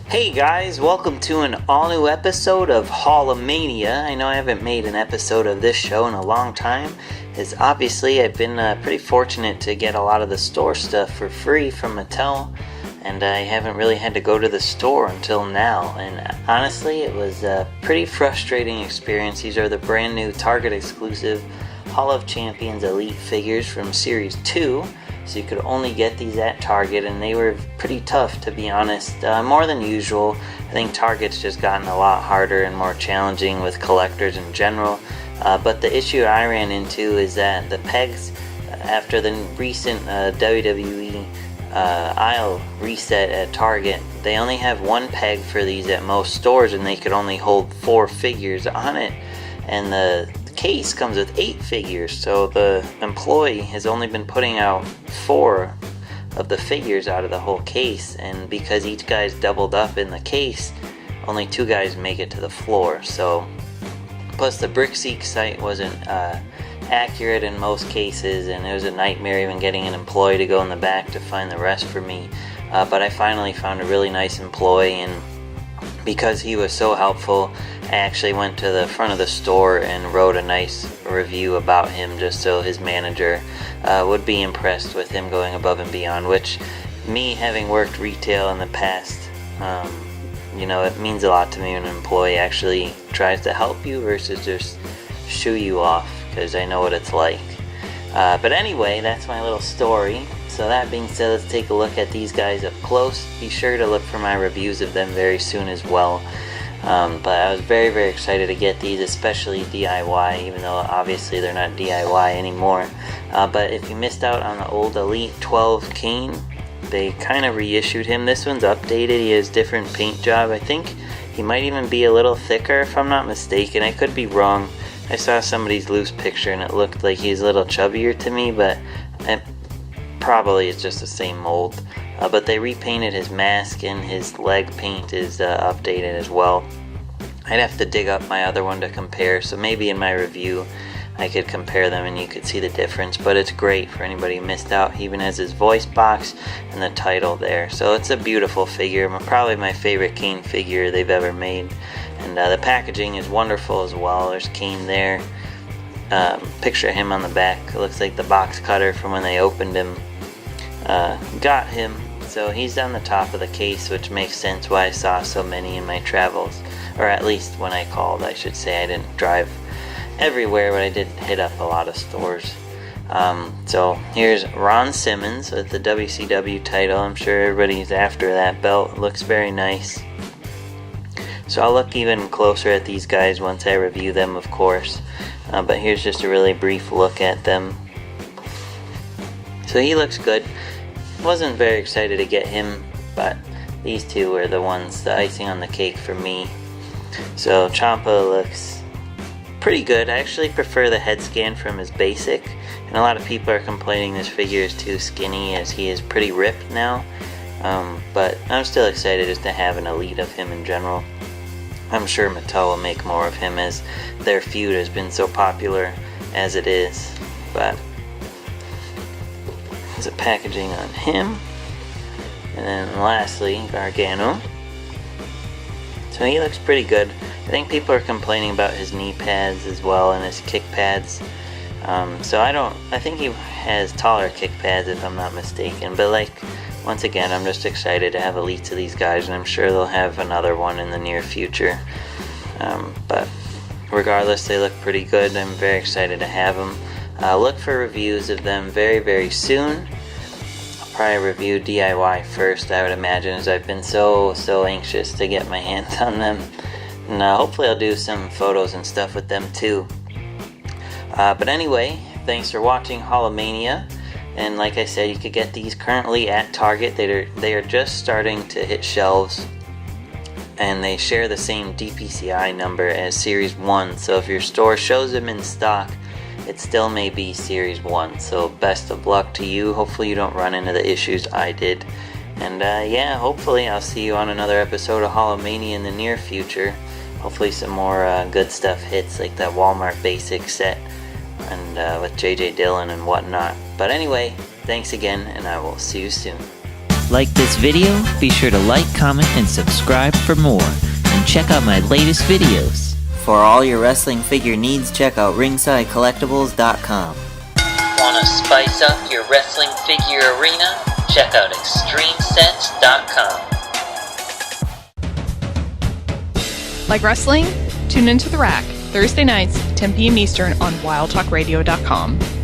Hey guys, welcome to an all-new episode of Haul-A-Mania. I know I haven't made an episode of this show in a long time, as obviously I've been pretty fortunate to get a lot of the store stuff for free from Mattel, and I haven't really had to go to the store until now, and honestly it was a pretty frustrating experience. These are the brand new Target exclusive Hall of Champions Elite figures from Series 2. So you could only get these at Target, and they were pretty tough, to be honest, more than usual. I think Target's just gotten a lot harder and more challenging with collectors in general. But the issue I ran into is that the pegs, after the recent WWE aisle reset at Target, they only have one peg for these at most stores, and they could only hold 4 figures on it. And the case comes with 8 figures, so the employee has only been putting out 4 of the figures out of the whole case, and because each guy's doubled up in the case, only 2 guys make it to the floor. So plus the BrickSeek site wasn't accurate in most cases, and it was a nightmare even getting an employee to go in the back to find the rest for me, but I finally found a really nice employee, and because he was so helpful, I actually went to the front of the store and wrote a nice review about him, just so his manager would be impressed with him going above and beyond, which, me having worked retail in the past, it means a lot to me when an employee actually tries to help you versus just shoo you off, because I know what it's like. But anyway, that's my little story. So that being said, let's take a look at these guys up close. Be sure to look for my reviews of them very soon as well. But I was very, very excited to get these, especially DIY, even though obviously they're not DIY anymore. But if you missed out on the old Elite 12 Kane, they kind of reissued him. This one's updated. He has different paint job. I think he might even be a little thicker, if I'm not mistaken. I could be wrong. I saw somebody's loose picture and it looked like he's a little chubbier to me, but probably it's just the same mold. But they repainted his mask, and his leg paint is updated as well. I'd have to dig up my other one to compare, so maybe in my review I could compare them and you could see the difference. But it's great for anybody who missed out. He even has his voice box and the title there, so it's a beautiful figure. Probably my favorite Kane figure they've ever made, and the packaging is wonderful as well. There's Kane there. Picture of him on the back. It looks like the box cutter from when they opened him got him. So he's on the top of the case, which makes sense why I saw so many in my travels, or at least when I called, I should say. I didn't drive everywhere, but I did hit up a lot of stores. So here's Ron Simmons with the WCW title. I'm sure everybody's after that belt. It looks very nice. So I'll look even closer at these guys once I review them, of course. But here's just a really brief look at them. So he looks good. Wasn't very excited to get him, but these two were the ones, the icing on the cake for me. So Ciampa looks pretty good. I actually prefer the head scan from his basic, and a lot of people are complaining this figure is too skinny, as he is pretty ripped now. But I'm still excited just to have an Elite of him in general. I'm sure Mattel will make more of him, as their feud has been so popular as it is. But there's a packaging on him. And then lastly, Gargano. So he looks pretty good. I think people are complaining about his knee pads as well, and his kick pads. I think he has taller kick pads, if I'm not mistaken. But once again, I'm just excited to have Elites of these guys, and I'm sure they'll have another one in the near future. But regardless, they look pretty good. I'm very excited to have them. Look for reviews of them very, very soon. I'll probably review DIY first, I would imagine, as I've been so anxious to get my hands on them. And hopefully I'll do some photos and stuff with them too. But anyway, thanks for watching Haul-A-Mania. And like I said, you could get these currently at Target. They are just starting to hit shelves, and they share the same DPCI number as Series 1. So if your store shows them in stock, it still may be Series 1. So best of luck to you. Hopefully you don't run into the issues I did. And hopefully I'll see you on another episode of Haul-A-Mania in the near future. Hopefully some more good stuff hits, like that Walmart basic set, and with JJ Dillon and whatnot. But anyway, thanks again, and I will see you soon. Like this video? Be sure to like, comment, and subscribe for more. And check out my latest videos. For all your wrestling figure needs, check out ringsidecollectibles.com. Want to spice up your wrestling figure arena? Check out extremesets.com. Like wrestling? Tune into The Rack, Thursday nights, 10 p.m. Eastern on wildtalkradio.com.